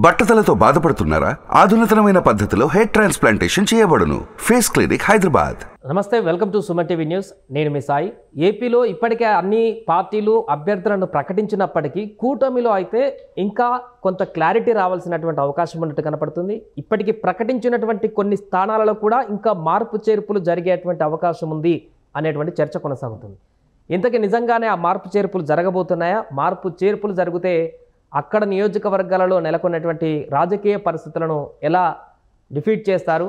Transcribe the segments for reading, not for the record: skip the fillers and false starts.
బట్టతలతో బాధపడుతున్నారా? ఆధునితనమైన పద్ధతిలో హెయిర్ ట్రాన్స్ప్లాంటేషన్ చేయబడును. Face clinic, Hyderabad. నమస్తే, welcome to Suman TV news. నేను మీ సాయి. ఏపీలో ఇప్పటికే అన్ని పార్టీలు అభ్యర్థులను ప్రకటించినప్పటికీ కూటమిలో అయితే ఇంకా కొంత క్లారిటీ రావాల్సినటువంటి అవకాశం ఉన్నట్టు కనపడుతుంది. ఇప్పటికీ ప్రకటించినటువంటి కొన్ని స్థానాలలో కూడా ఇంకా మార్పు చేర్పులు జరిగేటువంటి అవకాశం ఉంది అనేటువంటి చర్చ కొనసాగుతుంది. ఇంతకీ నిజంగానే ఆ మార్పు చేర్పులు జరగబోతున్నాయా? మార్పు చేర్పులు జరిగితే అక్కడ నియోజకవర్గాలలో నెలకొన్నటువంటి రాజకీయ పరిస్థితులను ఎలా డిఫీట్ చేస్తారు?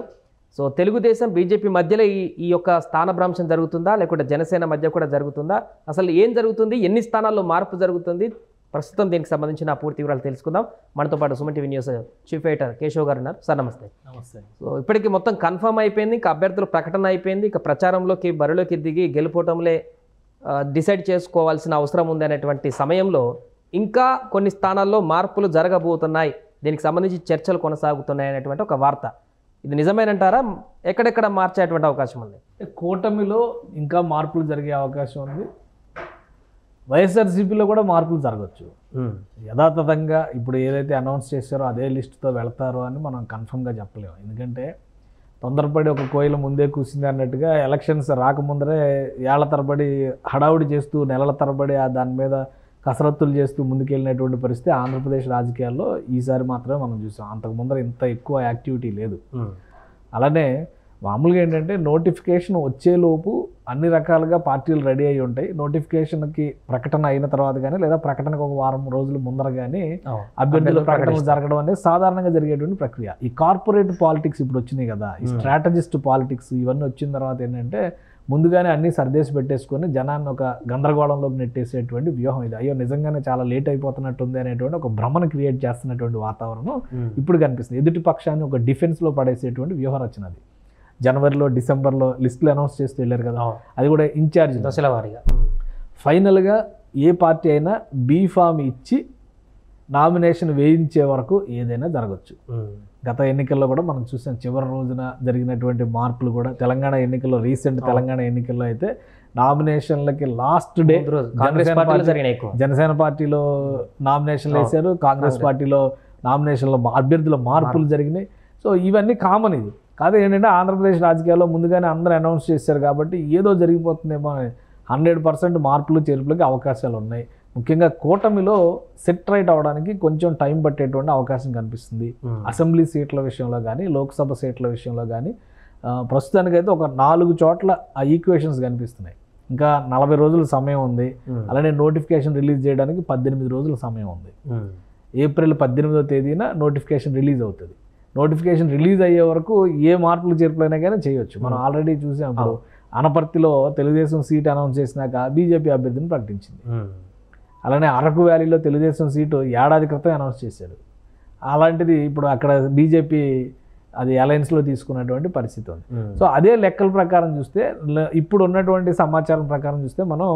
సో తెలుగుదేశం బీజేపీ మధ్యలో ఈ యొక్క స్థానభ్రంశం జరుగుతుందా, లేకుంటే జనసేన మధ్య కూడా జరుగుతుందా? అసలు ఏం జరుగుతుంది? ఎన్ని స్థానాల్లో మార్పు జరుగుతుంది? ప్రస్తుతం దీనికి సంబంధించిన పూర్తి వివరాలు తెలుసుకుందాం. మనతో పాటు Suman TV news chief editor Keshav గారు ఉన్నారు. సార్ నమస్తే. నమస్తే. సో ఇప్పటికీ మొత్తం కన్ఫర్మ్ అయిపోయింది, ఇంకా అభ్యర్థుల ప్రకటన అయిపోయింది, ఇక ప్రచారంలోకి బరిలోకి దిగి గెలుపోవటంలే డిసైడ్ చేసుకోవాల్సిన అవసరం ఉంది అనేటువంటి సమయంలో ఇంకా కొన్ని స్థానాల్లో మార్పులు జరగబోతున్నాయి, దీనికి సంబంధించి చర్చలు కొనసాగుతున్నాయి అనేటువంటి ఒక వార్త. ఇది నిజమేనంటారా? ఎక్కడెక్కడ మార్చేటువంటి అవకాశం ఉంది? కూటమిలో ఇంకా మార్పులు జరిగే అవకాశం ఉంది. వైఎస్ఆర్సీపీలో కూడా మార్పులు జరగవచ్చు. యథాతథంగా ఇప్పుడు ఏదైతే అనౌన్స్ చేశారో అదే లిస్టుతో వెళ్తారో అని మనం కన్ఫర్మ్గా చెప్పలేము. ఎందుకంటే తొందరపడి ఒక కోయిల ముందే కూసింది అన్నట్టుగా ఎలక్షన్స్ రాకముందరే ఏళ్ల తరబడి హడావుడి చేస్తూ నెలల తరబడి దాని మీద కసరత్తులు చేస్తూ ముందుకెళ్ళినటువంటి పరిస్థితి ఆంధ్రప్రదేశ్ రాజకీయాల్లో ఈసారి మాత్రమే మనం చూసాం. అంతకు ముందర ఇంత ఎక్కువ యాక్టివిటీ లేదు. అలానే మామూలుగా ఏంటంటే నోటిఫికేషన్ వచ్చేలోపు అన్ని రకాలుగా పార్టీలు రెడీ అయి ఉంటాయి. నోటిఫికేషన్కి ప్రకటన అయిన తర్వాత కానీ లేదా ప్రకటనకు ఒక వారం రోజుల ముందర కానీ అభ్యర్థుల ప్రకటనలు జరగడం అనేది సాధారణంగా జరిగేటువంటి ప్రక్రియ. ఈ కార్పొరేట్ పాలిటిక్స్ ఇప్పుడు వచ్చినాయి కదా, ఈ స్ట్రాటజిస్ట్ పాలిటిక్స్ ఇవన్నీ వచ్చిన తర్వాత ఏంటంటే ముందుగానే అన్నీ సర్దేసి పెట్టేసుకొని జనాన్ని ఒక గందరగోళంలోకి నెట్టేసేటువంటి వ్యూహం ఇది. అయ్యో నిజంగానే చాలా లేట్ అయిపోతున్నట్టుంది అనేటువంటి ఒక భ్రమను క్రియేట్ చేస్తున్నటువంటి వాతావరణం ఇప్పుడు కనిపిస్తుంది. ఎదుటి పక్షాన్ని ఒక డిఫెన్స్లో పడేసేటువంటి వ్యూహ రచన అది. జనవరిలో డిసెంబర్లో లిస్టులు అనౌన్స్ చేస్తూ వెళ్ళారు కదా, అది కూడా ఇన్ఛార్జ్ దశల వారీగా. ఫైనల్గా ఏ పార్టీ అయినా బీ ఫామ్ ఇచ్చి నామినేషన్ వేయించే వరకు ఏదైనా జరగచ్చు. గత ఎన్నికల్లో కూడా మనం చూసాం, చివరి రోజున జరిగినటువంటి మార్పులు కూడా తెలంగాణ ఎన్నికల్లో, రీసెంట్ తెలంగాణ ఎన్నికల్లో అయితే నామినేషన్లకి లాస్ట్ డే జనసేన పార్టీలో నామినేషన్లు వేశారు, కాంగ్రెస్ పార్టీలో నామినేషన్లో అభ్యర్థుల మార్పులు జరిగినాయి. సో ఇవన్నీ కామన్. ఇది కాదు ఏంటంటే ఆంధ్రప్రదేశ్ రాజకీయాల్లో ముందుగానే అందరూ అనౌన్స్ చేశారు కాబట్టి ఏదో జరిగిపోతుందేమో. 100% మార్పులు చేర్పులకి అవకాశాలు ఉన్నాయి. ముఖ్యంగా కూటమిలో సెట్ రైట్ అవడానికి కొంచెం టైం పట్టేటువంటి అవకాశం కనిపిస్తుంది. అసెంబ్లీ సీట్ల విషయంలో కానీ లోక్సభ సీట్ల విషయంలో కానీ ప్రస్తుతానికైతే ఒక 4 చోట్ల ఆ ఈక్వేషన్స్ కనిపిస్తున్నాయి. ఇంకా 40 రోజుల సమయం ఉంది. అలానే నోటిఫికేషన్ రిలీజ్ చేయడానికి 18 రోజుల సమయం ఉంది. ఏప్రిల్ 18వ తేదీన నోటిఫికేషన్ రిలీజ్ అవుతుంది. నోటిఫికేషన్ రిలీజ్ అయ్యే వరకు ఏ మార్పులు చేర్పులైనా కానీ చేయొచ్చు. మనం ఆల్రెడీ చూసాం. ఇప్పుడు అనపర్తిలో తెలుగుదేశం సీట్ అనౌన్స్ చేసినాక బీజేపీ అభ్యర్థిని ప్రకటించింది. అలానే అరకు వ్యాలీలో తెలుగుదేశం సీటు ఏడాది క్రితం అనౌన్స్ చేశారు. అలాంటిది ఇప్పుడు అక్కడ బీజేపీ అది అలయన్స్లో తీసుకున్నటువంటి పరిస్థితి ఉంది. సో అదే లెక్కల ప్రకారం చూస్తే, ఇప్పుడు ఉన్నటువంటి సమాచారం ప్రకారం చూస్తే మనం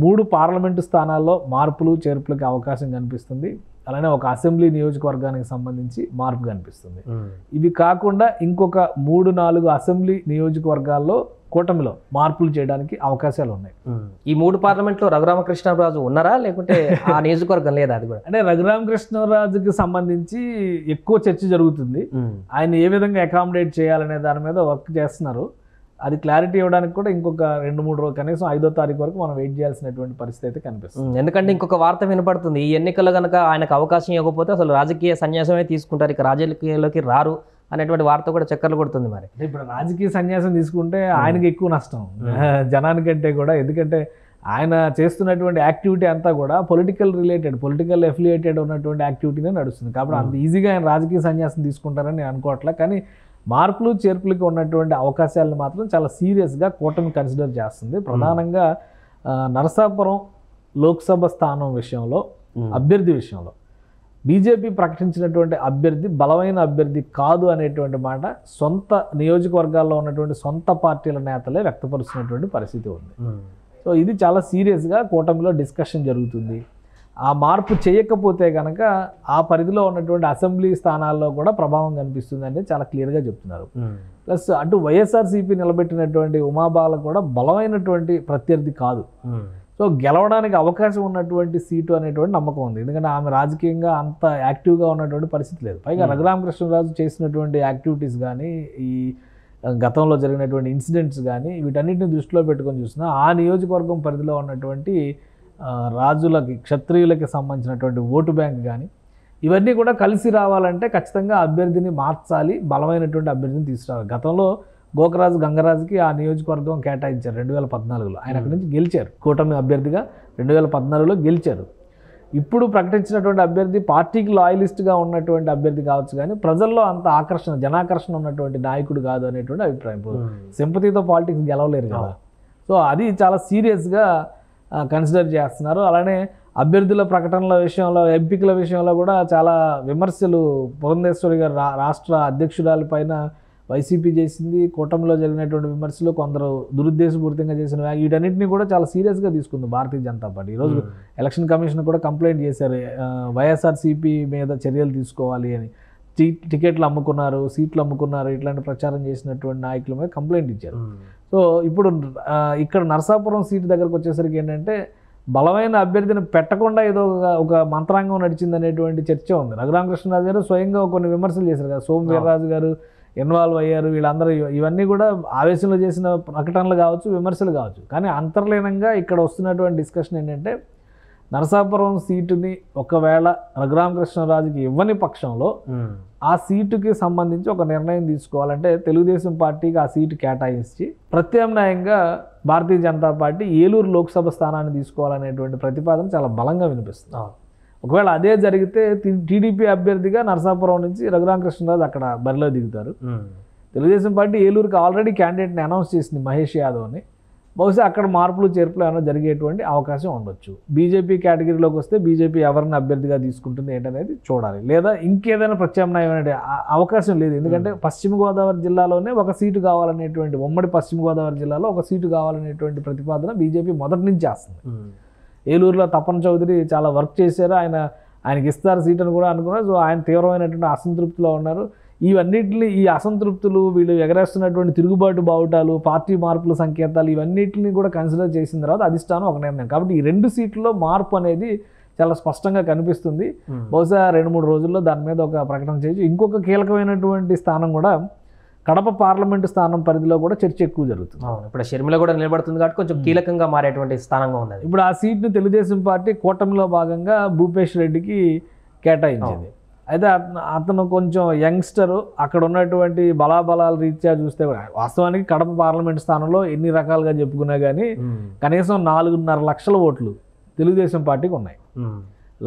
3 పార్లమెంటు స్థానాల్లో మార్పులు చేర్పులకి అవకాశం కనిపిస్తుంది. అలానే ఒక అసెంబ్లీ నియోజకవర్గానికి సంబంధించి మార్పు కనిపిస్తుంది. ఇవి కాకుండా ఇంకొక 3-4 అసెంబ్లీ నియోజకవర్గాల్లో కూటమిలో మార్పులు చేయడానికి అవకాశాలు ఉన్నాయి. ఈ 3 పార్లమెంట్లో రఘురామకృష్ణరాజు ఉన్నారా, లేకుంటే ఆ నియోజకవర్గం లేదా? అది కూడా అంటే రఘురామకృష్ణరాజుకి సంబంధించి ఎక్కువ చర్చ జరుగుతుంది. ఆయన ఏ విధంగా అకామిడేట్ చేయాలనే దాని మీద వర్క్ చేస్తున్నారు. అది క్లారిటీ ఇవ్వడానికి కూడా ఇంకొక 2-3 రోజులు, కనీసం 5వ తారీఖు వరకు మనం వెయిట్ చేయాల్సినటువంటి పరిస్థితి అయితే కనిపిస్తుంది. ఎందుకంటే ఇంకొక వార్త వినపడుతుంది, ఈ ఎన్నికల్లో కనుక ఆయనకు అవకాశం ఇవ్వకపోతే అసలు రాజకీయ సన్యాసమే తీసుకుంటారు, ఇక రాజకీయాల్లోకి రారు అనేటువంటి వార్త కూడా చక్కర్లు కొడుతుంది. మరి ఇప్పుడు రాజకీయ సన్యాసం తీసుకుంటే ఆయనకి ఎక్కువ నష్టం జనానికంటే కూడా. ఎందుకంటే ఆయన చేస్తున్నటువంటి యాక్టివిటీ అంతా కూడా పొలిటికల్ అఫిలియేటెడ్ ఉన్నటువంటి యాక్టివిటీనే నడుస్తుంది. కాబట్టి అంత ఈజీగా ఆయన రాజకీయ సన్యాసం తీసుకుంటారని నేను అనుకోవట్లే. కానీ మార్పులు చేర్పులకి ఉన్నటువంటి అవకాశాలను మాత్రం చాలా సీరియస్గా కూటమి కన్సిడర్ చేస్తుంది. ప్రధానంగా నరసాపురం లోక్సభ స్థానం విషయంలో, అభ్యర్థి విషయంలో బీజేపీ ప్రకటించినటువంటి అభ్యర్థి బలమైన అభ్యర్థి కాదు అనేటువంటి మాట సొంత నియోజకవర్గాల్లో ఉన్నటువంటి సొంత పార్టీల నేతలే వ్యక్తపరుస్తున్నటువంటి పరిస్థితి ఉంది. సో ఇది చాలా సీరియస్గా కూటమిలో డిస్కషన్ జరుగుతుంది. ఆ మార్పు చేయకపోతే కనుక ఆ పరిధిలో ఉన్నటువంటి అసెంబ్లీ స్థానాల్లో కూడా ప్రభావం కనిపిస్తుంది అనేది చాలా క్లియర్గా చెప్తున్నారు. ప్లస్ అటు వైఎస్ఆర్సీపీ నిలబెట్టినటువంటి ఉమాబాల కూడా బలమైనటువంటి ప్రత్యర్థి కాదు. సో గెలవడానికి అవకాశం ఉన్నటువంటి సీటు అనేటువంటి నమ్మకం ఉంది. ఎందుకంటే ఆమె రాజకీయంగా అంత యాక్టివ్గా ఉన్నటువంటి పరిస్థితి లేదు. పైగా రఘురామకృష్ణరాజు చేసినటువంటి యాక్టివిటీస్ కానీ, ఈ గతంలో జరిగినటువంటి ఇన్సిడెంట్స్ కానీ, వీటన్నిటిని దృష్టిలో పెట్టుకొని చూసినా ఆ నియోజకవర్గం పరిధిలో ఉన్నటువంటి రాజులకి, క్షత్రియులకి సంబంధించినటువంటి ఓటు బ్యాంక్ కానీ ఇవన్నీ కూడా కలిసి రావాలంటే ఖచ్చితంగా అభ్యర్థిని మార్చాలి, బలమైనటువంటి అభ్యర్థిని తీసుకురావాలి. గతంలో గోకరాజు గంగరాజుకి ఆ నియోజకవర్గం కేటాయించారు 2014లో. ఆయన అక్కడి నుంచి గెలిచారు, కూటమి అభ్యర్థిగా 2014లో గెలిచారు. ఇప్పుడు ప్రకటించినటువంటి అభ్యర్థి పార్టీకి లాయలిస్ట్గా ఉన్నటువంటి అభ్యర్థి కావచ్చు, కానీ ప్రజల్లో అంత ఆకర్షణ, జనాకర్షణ ఉన్నటువంటి నాయకుడు కాదు అనేటువంటి అభిప్రాయం. సింపతితో పాలిటిక్స్ గెలవలేరు కదా. సో అది చాలా సీరియస్గా కన్సిడర్ చేస్తున్నారు. అలానే అభ్యర్థుల ప్రకటనల విషయంలో, ఎంపికల విషయంలో కూడా చాలా విమర్శలు పురంధేశ్వరి గారు రాష్ట్ర అధ్యక్షురాలిపైన వైసీపీ చేసింది, కూటమిలో జరిగినటువంటి విమర్శలు, కొందరు దురుద్దేశపూరితంగా చేసిన వీటన్నిటిని కూడా చాలా సీరియస్గా తీసుకుంది భారతీయ జనతా పార్టీ. ఈరోజు ఎలక్షన్ కమిషన్ కూడా కంప్లైంట్ చేశారు, వైఎస్ఆర్సీపీ మీద చర్యలు తీసుకోవాలి అని. టికెట్లు అమ్ముకున్నారు, సీట్లు అమ్ముకున్నారు, ఇట్లాంటి ప్రచారం చేసినటువంటి నాయకుల మీద కంప్లైంట్ ఇచ్చారు. సో ఇప్పుడు ఇక్కడ నరసాపురం సీటు దగ్గరకు వచ్చేసరికి ఏంటంటే బలమైన అభ్యర్థిని పెట్టకుండా ఏదో ఒక మంత్రాంగం నడిచింది అనేటువంటి చర్చ ఉంది. రఘురామకృష్ణరాజు గారు స్వయంగా కొన్ని విమర్శలు చేశారు కదా, సోము వీర్రాజు గారు ఇన్వాల్వ్ అయ్యారు, వీళ్ళందరూ ఇవన్నీ కూడా ఆవేశంలో చేసిన ప్రకటనలు కావచ్చు, విమర్శలు కావచ్చు. కానీ అంతర్లీనంగా ఇక్కడ వస్తున్నటువంటి డిస్కషన్ ఏంటంటే నరసాపురం సీటుని ఒకవేళ రఘురామకృష్ణరాజుకి ఇవ్వని పక్షంలో ఆ సీటుకి సంబంధించి ఒక నిర్ణయం తీసుకోవాలంటే తెలుగుదేశం పార్టీకి ఆ సీటు కేటాయించి ప్రత్యామ్నాయంగా భారతీయ జనతా పార్టీ ఏలూరు లోక్సభ స్థానాన్ని తీసుకోవాలనేటువంటి ప్రతిపాదన చాలా బలంగా వినిపిస్తుంది. ఒకవేళ అదే జరిగితే టీడీపీ అభ్యర్థిగా నరసాపురం నుంచి రఘురామకృష్ణరాజు అక్కడ బరిలో దిగుతారు. తెలుగుదేశం పార్టీ ఏలూరుకి ఆల్రెడీ క్యాండిడేట్ని అనౌన్స్ చేసింది, మహేష్ యాదవ్ని. బహుశా అక్కడ మార్పులు చేర్పులు ఏమైనా జరిగేటువంటి అవకాశం ఉండొచ్చు. బీజేపీ కేటగిరీలోకి వస్తే బీజేపీ ఎవరిని అభ్యర్థిగా తీసుకుంటుంది ఏంటనేది చూడాలి, లేదా ఇంకేదైనా ప్రత్యామ్నాయమైన అవకాశం లేదు. ఎందుకంటే పశ్చిమ గోదావరి జిల్లాలోనే ఒక సీటు కావాలనేటువంటి, ఉమ్మడి పశ్చిమ గోదావరి జిల్లాలో ఒక సీటు కావాలనేటువంటి ప్రతిపాదన బీజేపీ మొదటి నుంచి చేస్తుంది. ఏలూరులో తపన్ చౌదరి చాలా వర్క్ చేశారు, ఆయనకి ఇస్తారు సీట్ అని కూడా అనుకున్నారు. సో ఆయన తీవ్రమైనటువంటి అసంతృప్తిలో ఉన్నారు. ఈ అసంతృప్తులు, వీళ్ళు ఎగరేస్తున్నటువంటి తిరుగుబాటు బావుటాలు, పార్టీ మార్పుల సంకేతాలు, ఇవన్నిటిని కూడా కన్సిడర్ చేసిన తర్వాత అధిష్టానం ఒక నిర్ణయం. కాబట్టి ఈ 2 సీట్లలో మార్పు అనేది చాలా స్పష్టంగా కనిపిస్తుంది. బహుశా 2-3 రోజుల్లో దాని మీద ఒక ప్రకటన చేయొచ్చు. ఇంకొక కీలకమైనటువంటి స్థానం కూడా కడప పార్లమెంటు స్థానం పరిధిలో కూడా చర్చ ఎక్కువ జరుగుతుంది. ఇప్పుడు షర్మిల కూడా నిలబడుతుంది కాబట్టి కొంచెం కీలకంగా మారేటువంటి స్థానంగా ఉంది. ఇప్పుడు ఆ సీట్ను తెలుగుదేశం పార్టీ కూటమిలో భాగంగా భూపేష్ రెడ్డికి కేటాయించింది. అయితే అతను కొంచెం యంగ్స్టరు, అక్కడ ఉన్నటువంటి బలాబలాల రీత్యా చూస్తే కూడా వాస్తవానికి కడప పార్లమెంట్ స్థానంలో ఎన్ని రకాలుగా చెప్పుకున్నా కానీ కనీసం 4.5 లక్షల ఓట్లు తెలుగుదేశం పార్టీకి ఉన్నాయి.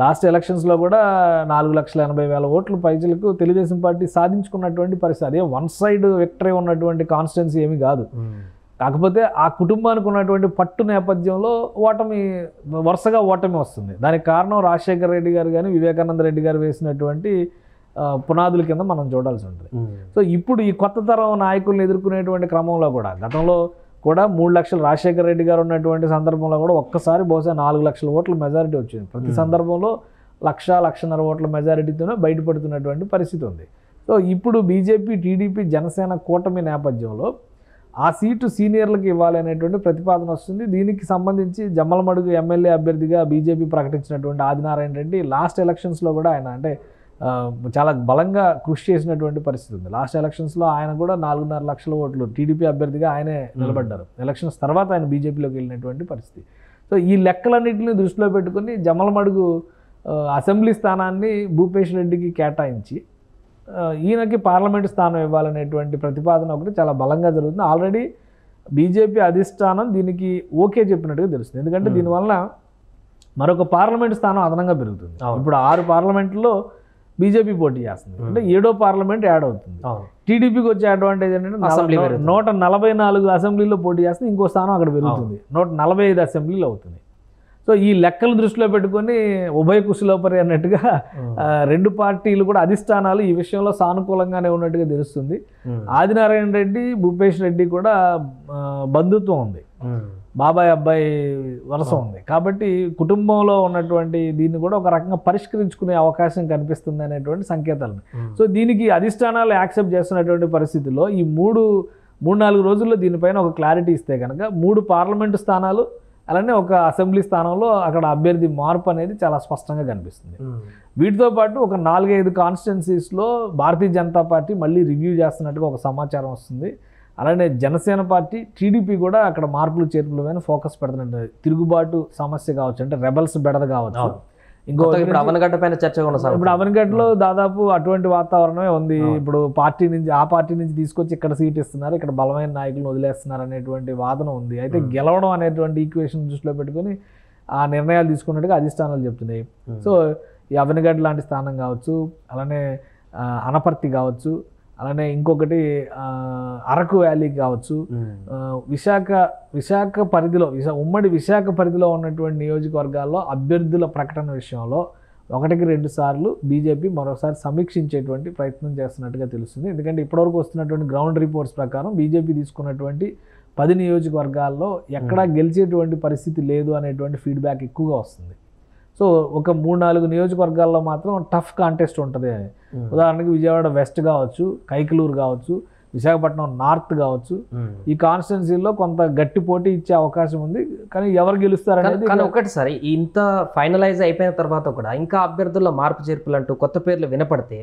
లాస్ట్ ఎలక్షన్స్లో కూడా 4,80,000 ఓట్లు పైచలకు తెలుగుదేశం పార్టీ సాధించుకున్నటువంటి పరిస్థితి. అదే వన్ సైడ్ విక్టరీ ఉన్నటువంటి కాన్స్టిట్యున్సీ ఏమీ కాదు. కాకపోతే ఆ కుటుంబానికి ఉన్నటువంటి పట్టు నేపథ్యంలో వరుసగా ఓటమి వస్తుంది. దానికి కారణం రాజశేఖర రెడ్డి గారు కానీ వివేకానంద రెడ్డి గారు వేసినటువంటి పునాదుల కింద మనం చూడాల్సి ఉంటుంది. సో ఇప్పుడు ఈ కొత్త తరం నాయకులను ఎదుర్కొనేటువంటి క్రమంలో కూడా గతంలో కూడా 3 లక్షలు రాజశేఖర రెడ్డి గారు ఉన్నటువంటి సందర్భంలో కూడా ఒక్కసారి బహుశా 4 లక్షల ఓట్ల మెజారిటీ వచ్చింది. ప్రతి సందర్భంలో 1,00,000-1,50,000 ఓట్ల మెజారిటీతోనే బయటపడుతున్నటువంటి పరిస్థితి ఉంది. సో ఇప్పుడు బీజేపీ, టీడీపీ, జనసేన కూటమి నేపథ్యంలో ఆ సీటు సీనియర్లకు ఇవ్వాలి అనేటువంటి ప్రతిపాదన వస్తుంది. దీనికి సంబంధించి జమ్మలమడుగు ఎమ్మెల్యే అభ్యర్థిగా బీజేపీ ప్రకటించినటువంటి ఆదినారాయణ రెడ్డి లాస్ట్ ఎలక్షన్స్లో కూడా ఆయన చాలా బలంగా కృషి చేసినటువంటి పరిస్థితి ఉంది. లాస్ట్ ఎలక్షన్స్లో ఆయన కూడా 4.5 లక్షల ఓట్లు టీడీపీ అభ్యర్థిగా ఆయనే నిలబడ్డారు. ఎలక్షన్స్ తర్వాత ఆయన బీజేపీలోకి వెళ్ళినటువంటి పరిస్థితి. సో ఈ లెక్కలన్నింటినీ దృష్టిలో పెట్టుకుని జమ్మలమడుగు అసెంబ్లీ స్థానాన్ని భూపేష్ రెడ్డికి కేటాయించి ఈయనకి పార్లమెంటు స్థానం ఇవ్వాలనేటువంటి ప్రతిపాదన ఒకటి చాలా బలంగా జరుగుతుంది. ఆల్రెడీ బీజేపీ అధిష్టానం దీనికి ఓకే చెప్పినట్టుగా తెలుస్తుంది. ఎందుకంటే దీనివల్ల మరొక పార్లమెంటు స్థానం అదనంగా పెరుగుతుంది. ఇప్పుడు 6 పార్లమెంట్లో బీజేపీ పోటీ చేస్తుంది, అంటే 7వ పార్లమెంట్ యాడ్ అవుతుంది. టీడీపీకి వచ్చే అడ్వాంటేజ్ ఏంటంటే 144 అసెంబ్లీలో పోటీ చేస్తుంది, ఇంకో స్థానం అక్కడ పెరుగుతుంది, 145 అసెంబ్లీలు అవుతుంది. సో ఈ లెక్కలు దృష్టిలో పెట్టుకొని ఉభయ కుశలోపరి అన్నట్టుగా 2 పార్టీలు కూడా అధిష్టానాలు ఈ విషయంలో సానుకూలంగానే ఉన్నట్టుగా తెలుస్తుంది. ఆదినారాయణ రెడ్డి, భూపేష్ రెడ్డి కూడా బంధుత్వం ఉంది, బాబాయ్ అబ్బాయి వరుస ఉంది. కాబట్టి కుటుంబంలో ఉన్నటువంటి దీన్ని కూడా ఒక రకంగా పరిష్కరించుకునే అవకాశం కనిపిస్తుంది అనేటువంటి సంకేతాలు. సో దీనికి అధిష్టానాలు యాక్సెప్ట్ చేస్తున్నటువంటి పరిస్థితుల్లో ఈ 3-4 రోజుల్లో దీనిపైన ఒక క్లారిటీ ఇస్తే కనుక 3 పార్లమెంటు స్థానాలు అలానే ఒక అసెంబ్లీ స్థానంలో అక్కడ అభ్యర్థి మార్పు అనేది చాలా స్పష్టంగా కనిపిస్తుంది. వీటితో పాటు ఒక 4-5 కాన్స్టిట్యున్సీస్లో భారతీయ జనతా పార్టీ మళ్ళీ రివ్యూ చేస్తున్నట్టుగా ఒక సమాచారం వస్తుంది. అలానే జనసేన పార్టీ, టీడీపీ కూడా అక్కడ మార్పులు చేర్పుల మీద ఫోకస్ పెడుతున్నట్టు. తిరుగుబాటు సమస్య కావచ్చు, అంటే రెబల్స్ బెడద కావచ్చు. ఇప్పుడు అవనగడ్డ పైన చర్చ ఇప్పుడు అవనగడ్డలో దాదాపు అటువంటి వాతావరణమే ఉంది. ఇప్పుడు ఆ పార్టీ నుంచి తీసుకొచ్చి ఇక్కడ సీట్ ఇస్తున్నారు, ఇక్కడ బలమైన నాయకులను వదిలేస్తున్నారు అనేటువంటి వాదన ఉంది. అయితే గెలవడం అనేటువంటి ఈక్వేషన్ దృష్టిలో పెట్టుకొని ఆ నిర్ణయాలు తీసుకున్నట్టుగా అధిష్టానాలు చెప్తున్నాయి. సో ఈ అవనగడ్డ లాంటి స్థానం కావచ్చు, అలానే అనపర్తి కావచ్చు, అలానే ఇంకొకటి అరకు వ్యాలీ కావచ్చు, విశాఖ పరిధిలో ఉమ్మడి విశాఖ పరిధిలో ఉన్నటువంటి నియోజకవర్గాల్లో అభ్యర్థుల ప్రకటన విషయంలో 1-2 సార్లు బీజేపీ మరోసారి సమీక్షించేటువంటి ప్రయత్నం చేస్తున్నట్టుగా తెలుస్తుంది. ఎందుకంటే ఇప్పటివరకు వస్తున్నటువంటి గ్రౌండ్ రిపోర్ట్స్ ప్రకారం బీజేపీ తీసుకున్నటువంటి 10 నియోజకవర్గాల్లో ఎక్కడా గెలిచేటువంటి పరిస్థితి లేదు అనేటువంటి ఫీడ్బ్యాక్ ఎక్కువగా వస్తుంది. సో ఒక 3-4 నియోజకవర్గాల్లో మాత్రం టఫ్ కాంటెస్ట్ ఉంటుంది. ఉదాహరణకి విజయవాడ వెస్ట్ కావచ్చు, కైకలూరు కావచ్చు, విశాఖపట్నం నార్త్ కావచ్చు, ఈ కాన్స్టిట్యున్సీల్లో కొంత గట్టి పోటీ ఇచ్చే అవకాశం ఉంది. కానీ ఎవరు గెలుస్తారనేది కానీ ఒకటిసారి ఇంత ఫైనలైజ్ అయిపోయిన తర్వాత కూడా ఇంకా అభ్యర్థుల్లో మార్పు చేర్పులు అంటూ కొత్త పేర్లు వినపడితే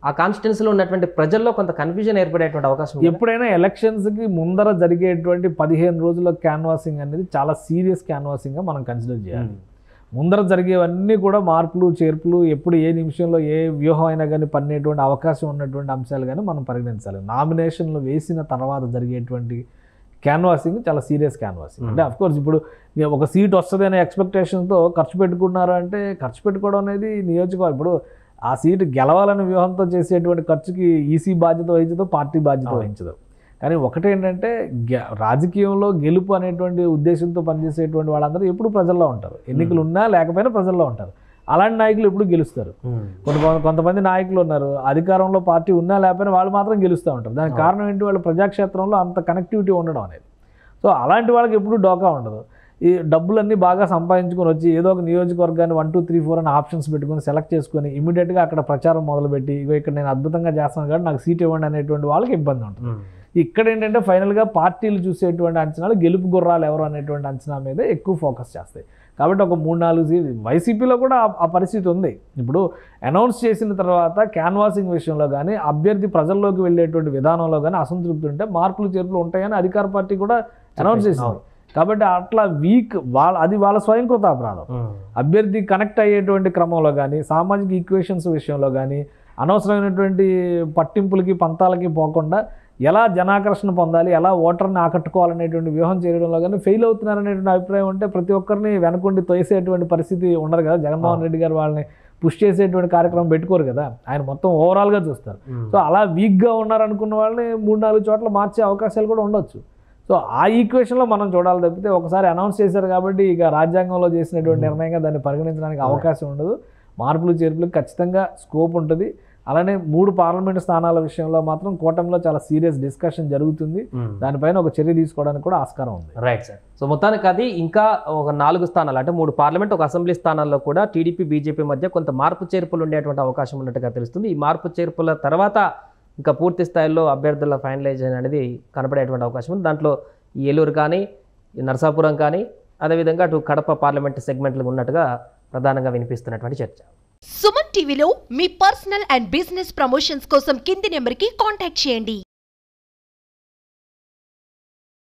ఆ కాన్స్టిట్యున్సీలో ఉన్నటువంటి ప్రజల్లో కొంత కన్ఫ్యూజన్ ఏర్పడేటువంటి అవకాశం. ఎప్పుడైనా ఎలక్షన్స్కి ముందర జరిగేటువంటి 15 రోజుల క్యాన్వాసింగ్ అనేది చాలా సీరియస్ క్యాన్వాసింగ్గా మనం కన్సిడర్ చేయాలి. ముందర జరిగేవన్నీ కూడా మార్పులు చేర్పులు, ఎప్పుడు ఏ నిమిషంలో ఏ వ్యూహం అయినా కానీ పన్నేటువంటి అవకాశం ఉన్నటువంటి అంశాలు కానీ మనం పరిగణించాలి. నామినేషన్లు వేసిన తర్వాత జరిగేటువంటి క్యాన్వాసింగ్ చాలా సీరియస్ క్యాన్వాసింగ్. అంటే అఫ్కోర్స్ ఇప్పుడు ఒక సీట్ వస్తుంది అనే ఎక్స్పెక్టేషన్తో ఖర్చు పెట్టుకున్నారు అంటే, ఖర్చు పెట్టుకోవడం అనేది నియోజకవర్గం ఇప్పుడు ఆ సీటు గెలవాలనే వ్యూహంతో చేసేటువంటి ఖర్చుకి ఈసీ బాధ్యత వహించదు, పార్టీ బాధ్యత వహించదు. కానీ ఒకటేంటంటే రాజకీయంలో గెలుపు అనేటువంటి ఉద్దేశంతో పనిచేసేటువంటి వాళ్ళందరూ ఎప్పుడు ప్రజల్లో ఉంటారు. ఎన్నికలు ఉన్నా లేకపోయినా ప్రజల్లో ఉంటారు. అలాంటి నాయకులు ఎప్పుడు గెలుస్తారు. కొంతమంది నాయకులు ఉన్నారు, అధికారంలో పార్టీ ఉన్నా లేకపోయినా వాళ్ళు మాత్రం గెలుస్తూ ఉంటారు. దానికి కారణం ఏంటి? వాళ్ళు ప్రజాక్షేత్రంలో అంత కనెక్టివిటీ ఉండడం అనేది. సో అలాంటి వాళ్ళకి ఎప్పుడు డోకా ఉండదు. ఈ డబ్బులన్నీ బాగా సంపాదించుకొని వచ్చి ఏదో ఒక నియోజకవర్గాన్ని 1, 2, 3, 4 అని ఆప్షన్స్ పెట్టుకొని సెలెక్ట్ చేసుకొని ఇమీడియట్గా అక్కడ ప్రచారం మొదలుపెట్టి ఇగో ఇక్కడ నేను అద్భుతంగా చేస్తాను కాబట్టి నాకు సీట్ ఇవ్వండి అనేటువంటి వాళ్ళకి ఇబ్బంది ఉంటుంది. ఇక్కడ ఏంటంటే ఫైనల్గా పార్టీలు చూసేటువంటి అంచనాలు గెలుపు గుర్రాలు ఎవరు అనేటువంటి అంచనా మీద ఎక్కువ ఫోకస్ చేస్తాయి. కాబట్టి ఒక 3-4 సీట్లు వైసీపీలో కూడా ఆ పరిస్థితి ఉంది. ఇప్పుడు అనౌన్స్ చేసిన తర్వాత క్యాన్వాసింగ్ విషయంలో కానీ అభ్యర్థి ప్రజల్లోకి వెళ్ళేటువంటి విధానంలో కానీ అసంతృప్తి ఉంటే మార్పులు చేర్పులు ఉంటాయని అధికార పార్టీ కూడా అనౌన్స్ చేసింది. కాబట్టి అట్లా అది వాళ్ళ స్వయంకృత అపరాధం. అభ్యర్థి కనెక్ట్ అయ్యేటువంటి క్రమంలో కానీ సామాజిక ఈక్వేషన్స్ విషయంలో కానీ అనవసరమైనటువంటి పట్టింపులకి పంతాలకి పోకుండా ఎలా జనాకర్షణ పొందాలి, ఎలా ఓటర్ని ఆకట్టుకోవాలనేటువంటి వ్యూహం చేయడంలో కానీ ఫెయిల్ అవుతున్నారనేటువంటి అభిప్రాయం ఉంటే ప్రతి ఒక్కరిని వెనకుండి తోసేటువంటి పరిస్థితి ఉండదు కదా. జగన్మోహన్ రెడ్డి గారు వాళ్ళని పుష్ చేసేటువంటి కార్యక్రమం పెట్టుకోరు కదా, ఆయన మొత్తం ఓవరాల్గా చూస్తారు. సో అలా వీక్గా ఉన్నారనుకున్న వాళ్ళని 3-4 చోట్ల మార్చే అవకాశాలు కూడా ఉండొచ్చు. సో ఆ ఈక్వేషన్లో మనం చూడాలి తప్పితే ఒకసారి అనౌన్స్ చేశారు కాబట్టి ఇక రాజ్యాంగంలో చేసినటువంటి నిర్ణయంగా దాన్ని పరిగణించడానికి అవకాశం ఉండదు. మార్పులు చేర్పులకు ఖచ్చితంగా స్కోప్ ఉంటుంది. అలానే 3 పార్లమెంటు స్థానాల విషయంలో మాత్రం కూటమిలో చాలా సీరియస్ డిస్కషన్ జరుగుతుంది. దానిపైన ఒక చర్య తీసుకోవడానికి కూడా ఆస్కారం ఉంది. Right sir. సో మొత్తానికి అది ఇంకా ఒక 4 స్థానాలు అంటే 3 పార్లమెంట్, ఒక అసెంబ్లీ స్థానాల్లో కూడా టీడీపీ బీజేపీ మధ్య కొంత మార్పు చేర్పులు ఉండేటువంటి అవకాశం ఉన్నట్టుగా తెలుస్తుంది. ఈ మార్పు చేర్పుల తర్వాత ఇంకా పూర్తి స్థాయిలో అభ్యర్థుల ఫైనలైజేషన్ అనేది కనపడేటువంటి అవకాశం ఉంది. దాంట్లో ఏలూరు కానీ, నరసాపురం కానీ, అదేవిధంగా అటు కడప పార్లమెంట్ సెగ్మెంట్లు ఉన్నట్టుగా ప్రధానంగా వినిపిస్తున్నటువంటి చర్చ. సుమన్ టీవీలో మీ పర్సనల్ అండ్ బిజినెస్ ప్రమోషన్స్ కోసం కింది నెంబర్కి కాంటాక్ట్ చేయండి.